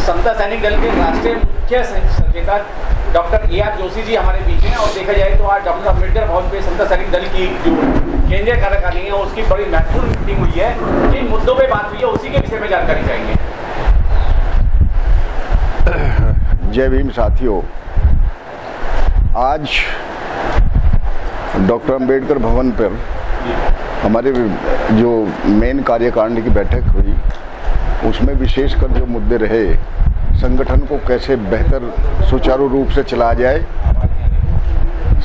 समता सैनिक दल के राष्ट्रीय मुख्य सचेतक डॉक्टर AR जोशी जी हमारे बीच हैं और देखा जाए तो आज डॉक्टर अम्बेडकर भवन पे समता सैनिक दल की जो केंद्रीय कार्यकारिणी है उसकी बड़ी महत्वपूर्ण मीटिंग हुई है। जिन मुद्दों पे बात हुई है उसी के विषय में जानकारी चाहिए। जय भीम साथियों, आज डॉक्टर अम्बेडकर भवन पर हमारे जो मेन कार्यकारिणी की बैठक हुई उसमें विशेषकर जो मुद्दे रहे, संगठन को कैसे बेहतर सुचारू रूप से चलाया जाए,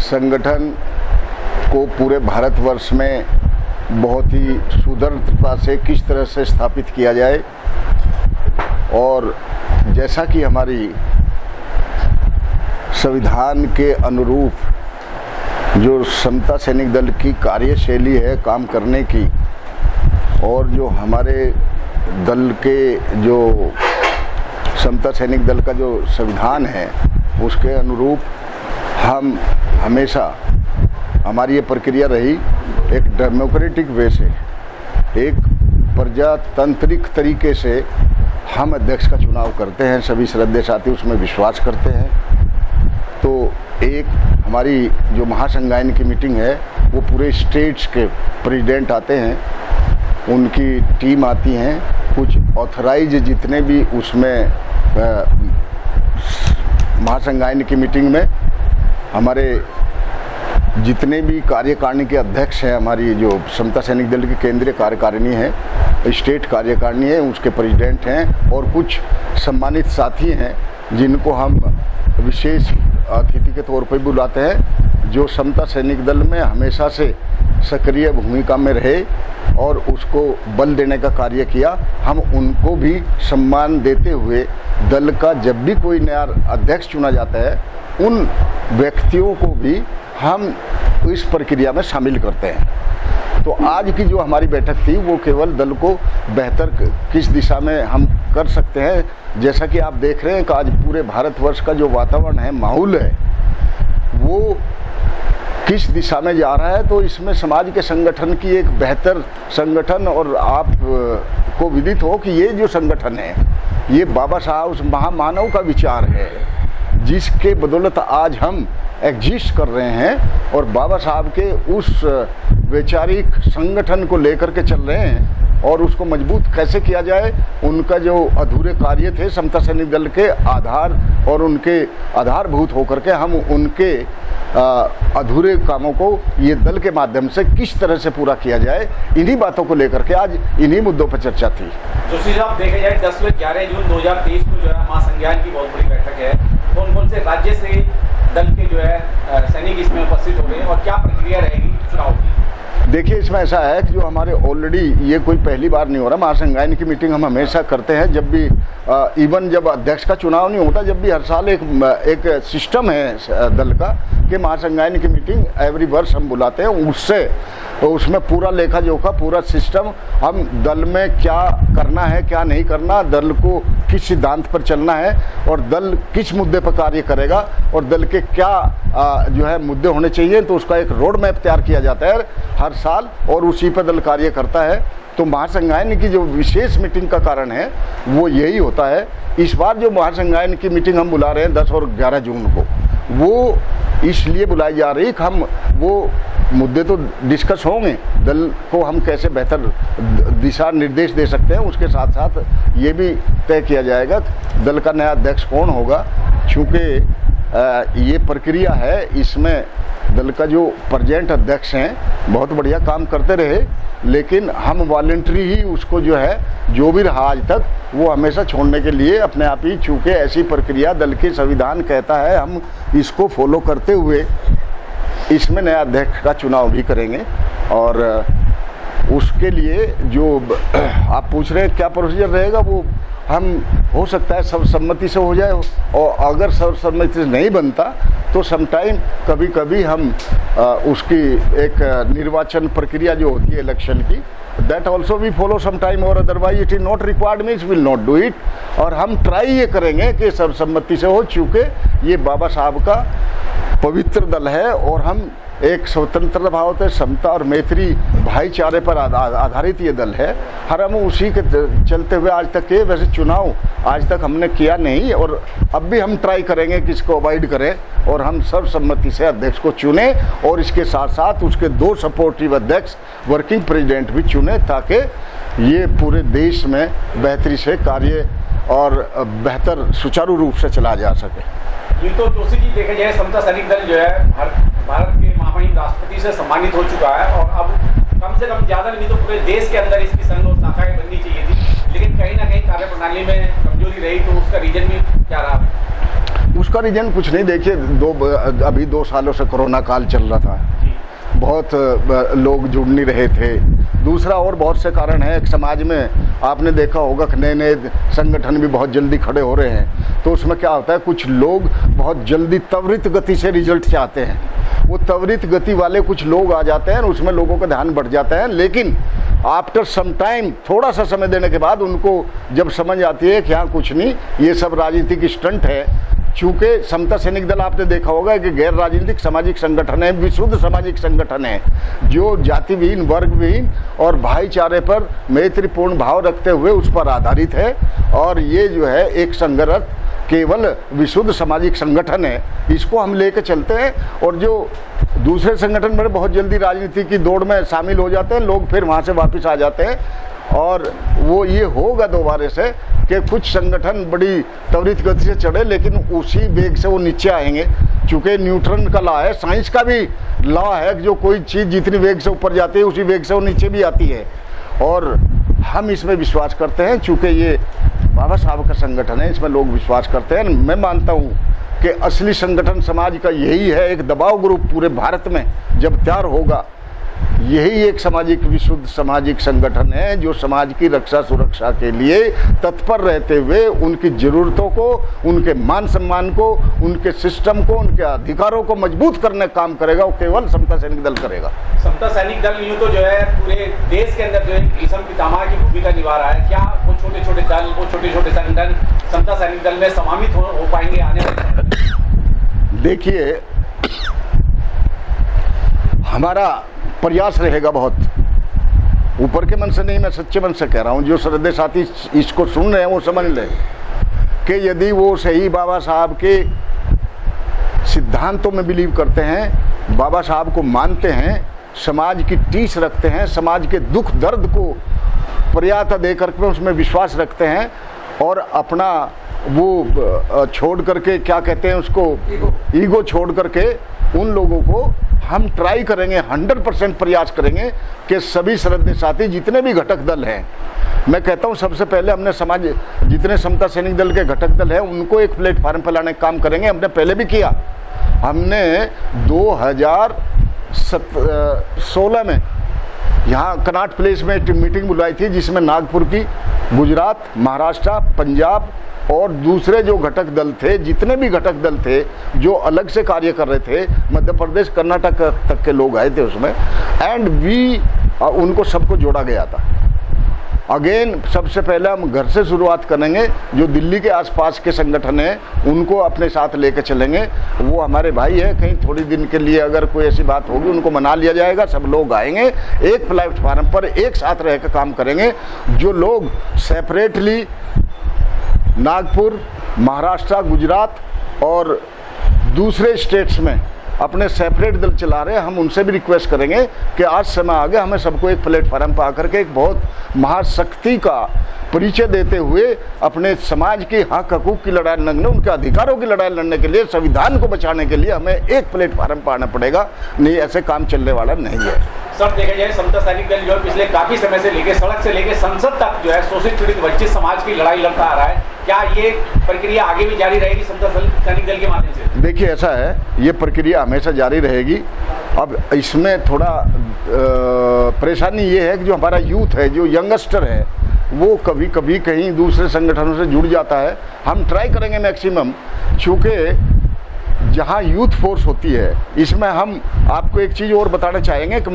संगठन को पूरे भारतवर्ष में बहुत ही सुदृढ़ता से किस तरह से स्थापित किया जाए, और जैसा कि हमारी संविधान के अनुरूप जो समता सैनिक दल की कार्यशैली है काम करने की, और जो हमारे दल के जो समता सैनिक दल का जो संविधान है उसके अनुरूप हम हमेशा हमारी ये प्रक्रिया रही एक डेमोक्रेटिक वे से, एक प्रजातांत्रिक तरीके से हम अध्यक्ष का चुनाव करते हैं। सभी श्रद्धेय साथी उसमें विश्वास करते हैं। तो एक हमारी जो महासंघायन की मीटिंग है वो पूरे स्टेट्स के प्रेसिडेंट आते हैं, उनकी टीम आती हैं, कुछ ऑथराइज जितने भी उसमें महासंघायन की मीटिंग में हमारे जितने भी कार्यकारिणी के अध्यक्ष हैं, हमारी जो समता सैनिक दल की केंद्रीय कार्यकारिणी है, स्टेट कार्यकारिणी है, उसके प्रेसिडेंट हैं और कुछ सम्मानित साथी हैं जिनको हम विशेष अतिथि के तौर पर बुलाते हैं, जो समता सैनिक दल में हमेशा से सक्रिय भूमिका में रहे और उसको बल देने का कार्य किया। हम उनको भी सम्मान देते हुए दल का जब भी कोई नया अध्यक्ष चुना जाता है उन व्यक्तियों को भी हम इस प्रक्रिया में शामिल करते हैं। तो आज की जो हमारी बैठक थी वो केवल दल को बेहतर किस दिशा में हम कर सकते हैं। जैसा कि आप देख रहे हैं कि आज पूरे भारतवर्ष का जो वातावरण है, माहौल है, वो किस दिशा में जा रहा है, तो इसमें समाज के संगठन की एक बेहतर संगठन, और आप को विदित हो कि ये जो संगठन है ये बाबा साहब उस महामानव का विचार है जिसके बदौलत आज हम एग्जिस्ट कर रहे हैं, और बाबा साहब के उस वैचारिक संगठन को लेकर के चल रहे हैं। और उसको मजबूत कैसे किया जाए, उनका जो अधूरे कार्य थे समता सैनिक दल के आधार और उनके आधारभूत होकर के हम उनके अधूरे कामों को ये दल के माध्यम से किस तरह से पूरा किया जाए, इन्हीं बातों को लेकर के आज इन्हीं मुद्दों पर चर्चा थी। जोशी साहब, देखा जाए 10 व 11 जून 2023 को जो है महासंज्ञान की बहुत बड़ी बैठक है। कौन कौन से राज्य से दल के जो है सैनिक इसमें उपस्थित हो गए और क्या प्रक्रिया रहेगी चुनाव की? देखिए, इसमें ऐसा है कि जो हमारे ऑलरेडी ये कोई पहली बार नहीं हो रहा, महासंघायन की मीटिंग हम हमेशा करते हैं। जब भी इवन जब अध्यक्ष का चुनाव नहीं होता, जब भी हर साल एक सिस्टम है दल का कि महासंघायन की मीटिंग एवरी वर्ष हम बुलाते हैं। उससे तो उसमें पूरा लेखा जोखा, पूरा सिस्टम, हम दल में क्या करना है क्या नहीं करना, दल को किस सिद्धांत पर चलना है और दल किस मुद्दे पर कार्य करेगा और दल के क्या जो है मुद्दे होने चाहिए, तो उसका एक रोड मैप तैयार किया जाता है हर साल और उसी पर दल कार्य करता है। तो महासंघायन की जो विशेष मीटिंग का कारण है वो यही होता है। इस बार जो महासंघायन की मीटिंग हम बुला रहे हैं 10 और 11 जून को, वो इसलिए बुलाई जा रही कि हम वो मुद्दे तो डिस्कस होंगे, दल को हम कैसे बेहतर दिशा निर्देश दे सकते हैं, उसके साथ साथ ये भी तय किया जाएगा दल का नया अध्यक्ष कौन होगा। चूँकि ये प्रक्रिया है, इसमें दल का जो प्रेजेंट अध्यक्ष हैं बहुत बढ़िया काम करते रहे, लेकिन हम वॉलंटरी ही उसको जो है जो भी रहा आज तक वो हमेशा छोड़ने के लिए अपने आप ही, चूँकि ऐसी प्रक्रिया दल के संविधान कहता है, हम इसको फॉलो करते हुए इसमें नया अध्यक्ष का चुनाव भी करेंगे। और उसके लिए जो आप पूछ रहे हैं क्या प्रोसीजर रहेगा, वो हम हो सकता है सर्वसम्मति से हो जाए, और अगर सर्वसम्मति से नहीं बनता तो समटाइम कभी कभी हम उसकी एक निर्वाचन प्रक्रिया जो होती है इलेक्शन की, that also we follow sometime, और otherwise it is not required means will not do it. और हम ट्राई ये करेंगे कि सर्वसम्मति से हो, चूँकि ये बाबा साहब का पवित्र दल है और हम एक स्वतंत्र भाव से समता और मैत्री भाईचारे पर आधारित ये दल है। हर हम उसी के चलते हुए आज तक के वैसे चुनाव आज तक हमने किया नहीं और अब भी हम ट्राई करेंगे कि इसको अवॉइड करें और हम सर्वसम्मति से अध्यक्ष को चुने और इसके साथ साथ उसके 2 सपोर्टिव अध्यक्ष वर्किंग प्रेसिडेंट भी चुने ताकि ये पूरे देश में बेहतरी से कार्य और बेहतर सुचारू रूप से चला जा सके। ये तो जोशी जी देखा जाए समता सैनिक दल जो है भारत के महामहिम राष्ट्रपति से सम्मानित हो चुका है और अब कम से कम ज़्यादा नहीं तो पूरे देश के अंदर इसकी संघ और शाखाएं बननी चाहिए थी, लेकिन कहीं ना कहीं कार्यप्रणाली में कमजोरी रही, तो उसका रीजन भी क्या रहा? उसका रीजन कुछ नहीं, देखिए अभी 2 सालों से कोरोना काल चल रहा था, बहुत लोग जुड़ नहीं रहे थे। दूसरा और बहुत से कारण हैं, एक समाज में आपने देखा होगा कि नए संगठन भी बहुत जल्दी खड़े हो रहे हैं, तो उसमें क्या होता है कुछ लोग बहुत जल्दी त्वरित गति से रिजल्ट चाहते हैं, वो त्वरित गति वाले कुछ लोग आ जाते हैं, उसमें लोगों का ध्यान बढ़ जाता है, लेकिन आफ्टर सम टाइम थोड़ा सा समय देने के बाद उनको जब समझ आती है कि हाँ कुछ नहीं, ये सब राजनीतिक स्टंट है। चूँकि समता सैनिक दल आपने देखा होगा कि गैर राजनीतिक सामाजिक संगठन है, विशुद्ध सामाजिक संगठन है जो जाति विहीन, वर्ग विहीन और भाईचारे पर मैत्रीपूर्ण भाव रखते हुए उस पर आधारित है और ये जो है एक संगठन केवल विशुद्ध सामाजिक संगठन है, इसको हम लेकर चलते हैं। और जो दूसरे संगठन बड़े बहुत जल्दी राजनीति की दौड़ में शामिल हो जाते हैं, लोग फिर वहाँ से वापस आ जाते हैं और वो ये होगा दोबारा से कि कुछ संगठन बड़ी त्वरित गति से चढ़े लेकिन उसी वेग से वो नीचे आएंगे। चूँकि न्यूटन का लॉ है, साइंस का भी लॉ है, जो कोई चीज़ जितनी वेग से ऊपर जाती है उसी वेग से वो नीचे भी आती है और हम इसमें विश्वास करते हैं। चूँकि ये बाबा साहब का संगठन है, इसमें लोग विश्वास करते हैं। मैं मानता हूँ कि असली संगठन समाज का यही है, एक दबाव ग्रुप पूरे भारत में जब तैयार होगा, यही एक सामाजिक विशुद्ध सामाजिक संगठन है जो समाज की रक्षा सुरक्षा के लिए तत्पर रहते हुए उनकी ज़रूरतों को, उनके मान सम्मान को, उनके सिस्टम को, उनके अधिकारों को मजबूत करने का काम करेगा, वो केवल समता सैनिक दल करेगा। समता सैनिक दल यूँ तो जो है पूरे देश के अंदर जो है भीषम पितामह की भूमिका निभा रहा है, क्या वो छोटे छोटे दल, वो छोटे छोटे संगठन समता सैनिक दल में समावित हो पाएंगे आने वाले? देखिए, हमारा प्रयास रहेगा बहुत, ऊपर के मन से नहीं, मैं सच्चे मन से कह रहा हूँ, जो श्रद्धेय साथी इसको सुन रहे हैं वो समझ लें कि यदि वो सही बाबा साहब के सिद्धांतों में बिलीव करते हैं, बाबा साहब को मानते हैं, समाज की टीस रखते हैं, समाज के दुख दर्द को प्रयाता दे करके उसमें विश्वास रखते हैं और अपना वो छोड़ करके, क्या कहते हैं उसको, ईगो छोड़ करके उन लोगों को हम ट्राई करेंगे, 100% प्रयास करेंगे कि सभी श्रद्धेय साथी जितने भी घटक दल हैं, मैं कहता हूं सबसे पहले हमने समाज जितने समता सैनिक दल के घटक दल हैं उनको एक प्लेटफार्म पर लाने का काम करेंगे। हमने पहले भी किया, हमने 2016 में यहाँ कनॉट प्लेस में एक मीटिंग बुलाई थी जिसमें नागपुर की, गुजरात, महाराष्ट्र, पंजाब और दूसरे जो घटक दल थे, जितने भी घटक दल थे जो अलग से कार्य कर रहे थे, मध्य प्रदेश, कर्नाटक तक के लोग आए थे उसमें, एंड उनको सबको जोड़ा गया था। अगेन सबसे पहले हम घर से शुरुआत करेंगे, जो दिल्ली के आसपास के संगठन हैं उनको अपने साथ लेकर चलेंगे। वो हमारे भाई है, कहीं थोड़ी दिन के लिए अगर कोई ऐसी बात होगी उनको मना लिया जाएगा, सब लोग आएंगे, एक प्लेटफार्म पर एक साथ रह कर काम करेंगे। जो लोग सेपरेटली नागपुर, महाराष्ट्र, गुजरात और दूसरे स्टेट्स में अपने सेपरेट दल चला रहे हैं, हम उनसे भी रिक्वेस्ट करेंगे कि आज समय आ गया, हमें सबको एक प्लेटफार्म पर आकर के एक बहुत महाशक्ति का परिचय देते हुए अपने समाज के हक हकूक़ की लड़ाई लड़ने, उनके अधिकारों की लड़ाई लड़ने के लिए, संविधान को बचाने के लिए हमें एक प्लेटफार्म पर आना पड़ेगा, नहीं ऐसे काम चलने वाला नहीं है। सर देखा जाए समता सैनिक दल जो है पिछले काफ़ी समय से लेकर सड़क से लेकर संसद तक जो है शोषित पीड़ित वंचित समाज की लड़ाई लड़ता आ रहा है, क्या ये प्रक्रिया आगे भी जारी रहेगी समता सैनिक दल के माध्यम से? देखिए ऐसा है, ये प्रक्रिया हमेशा जारी रहेगी। अब इसमें थोड़ा परेशानी ये है कि जो हमारा यूथ है, जो यंगस्टर है, वो कभी कभी कहीं दूसरे संगठनों से जुड़ जाता है। हम ट्राई करेंगे मैक्सिमम, चूँकि जहाँ यूथ फोर्स होती है इसमें हम आपको एक चीज़ और बताना चाहेंगे कि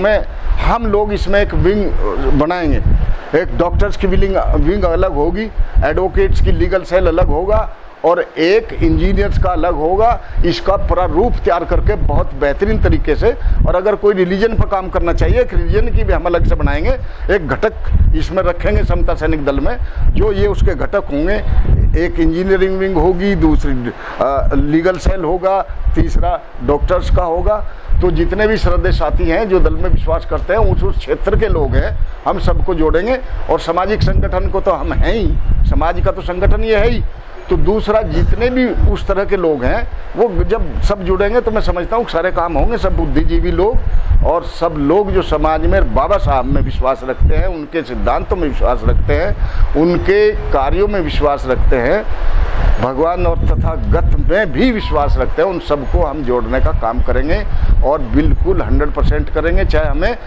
हम लोग इसमें एक विंग बनाएंगे, एक डॉक्टर्स की विंग अलग होगी, एडवोकेट्स की लीगल सेल अलग होगा और एक इंजीनियर्स का अलग होगा। इसका पूरा रूप तैयार करके बहुत बेहतरीन तरीके से, और अगर कोई रिलीजन पर काम करना चाहिए, एक रिलीजन की भी हम अलग से बनाएंगे, एक घटक इसमें रखेंगे समता सैनिक दल में, जो ये उसके घटक होंगे। एक इंजीनियरिंग विंग होगी, दूसरी लीगल सेल होगा, तीसरा डॉक्टर्स का होगा। तो जितने भी श्रद्धेय साथी हैं जो दल में विश्वास करते हैं, उस क्षेत्र के लोग हैं, हम सबको जोड़ेंगे। और सामाजिक संगठन को तो हम हैं ही, समाज का तो संगठन ये है ही। तो दूसरा, जितने भी उस तरह के लोग हैं, वो जब सब जुड़ेंगे तो मैं समझता हूँ सारे काम होंगे। सब बुद्धिजीवी लोग और सब लोग जो समाज में बाबा साहब में विश्वास रखते हैं, उनके सिद्धांतों में विश्वास रखते हैं, उनके कार्यों में विश्वास रखते हैं, भगवान और तथागत में भी विश्वास रखते हैं, उन सबको हम जोड़ने का काम करेंगे और बिल्कुल 100% करेंगे। चाहे हमें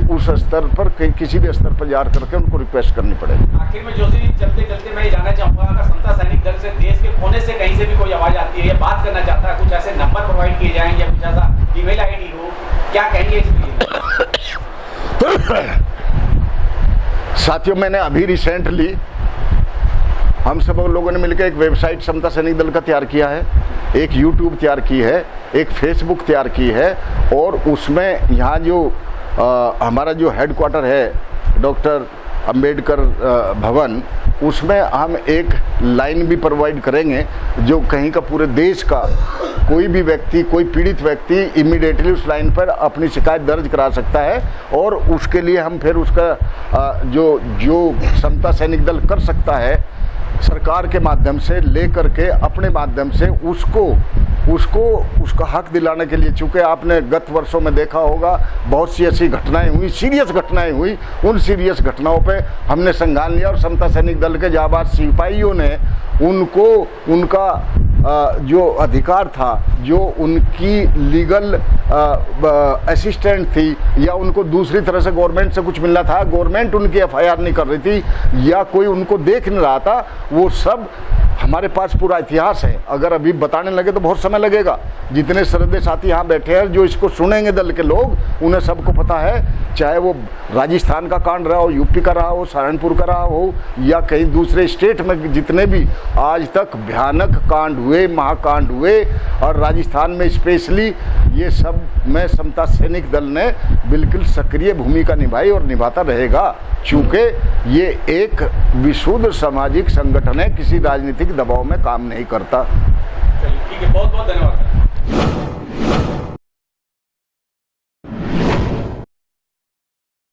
उस स्तर पर, किसी भी स्तर पर जा करके उनको रिक्वेस्ट करनी पड़ेगी। आखिर में जोशी जी, चलते चलते मैं ये जानना चाहूँगा, अगर समता सैनिक दल से देश के कोने से कहीं से भी कोई आवाज़ आती है या बात करना चाहता है, कुछ ऐसे नंबर प्रोवाइड किए जाएँ या कुछ ऐसा ईमेल ID हो, क्या कहेंगे इसलिए? साथियों, मैंने अभी रिसेंटली हम सब लोगों ने मिलकर एक वेबसाइट समता सैनिक दल का तैयार किया है, एक यूट्यूब तैयार की है, एक फेसबुक तैयार की है, और उसमें यहाँ जो हमारा जो हेडक्वार्टर है डॉक्टर अंबेडकर भवन, उसमें हम एक लाइन भी प्रोवाइड करेंगे, जो कहीं का पूरे देश का कोई भी व्यक्ति, कोई पीड़ित व्यक्ति इमीडिएटली उस लाइन पर अपनी शिकायत दर्ज करा सकता है। और उसके लिए हम फिर उसका जो समता सैनिक दल कर सकता है, सरकार के माध्यम से लेकर के अपने माध्यम से उसका हक दिलाने के लिए, चूँकि आपने गत वर्षों में देखा होगा बहुत सी ऐसी घटनाएं हुई, सीरियस घटनाएं हुई, उन सीरियस घटनाओं पे हमने संज्ञान लिया और समता सैनिक दल के जाबाज सिपाहियों ने उनका जो अधिकार था, जो उनकी लीगल असिस्टेंट थी, या उनको दूसरी तरह से गवर्नमेंट से कुछ मिलना था, गवर्नमेंट उनकी FIR नहीं कर रही थी, या कोई उनको देख नहीं रहा था, वो सब हमारे पास पूरा इतिहास है। अगर अभी बताने लगे तो बहुत समय लगेगा। जितने श्रद्धेय साथी यहाँ बैठे हैं, जो इसको सुनेंगे दल के लोग, उन्हें सबको पता है, चाहे वो राजस्थान का कांड रहा हो, यूपी का रहा हो, सहारनपुर का रहा हो, या कहीं दूसरे स्टेट में जितने भी आज तक भयानक कांड हुए, महाकांड हुए, और राजस्थान में स्पेशली, ये सब में समता सैनिक दल ने बिल्कुल सक्रिय भूमिका निभाई और निभाता रहेगा, चूँकि ये एक विशुद्ध सामाजिक संगठन है, किसी राजनीतिक दबाव में काम नहीं करता। चलिए, ठीक है, बहुत बहुत धन्यवाद।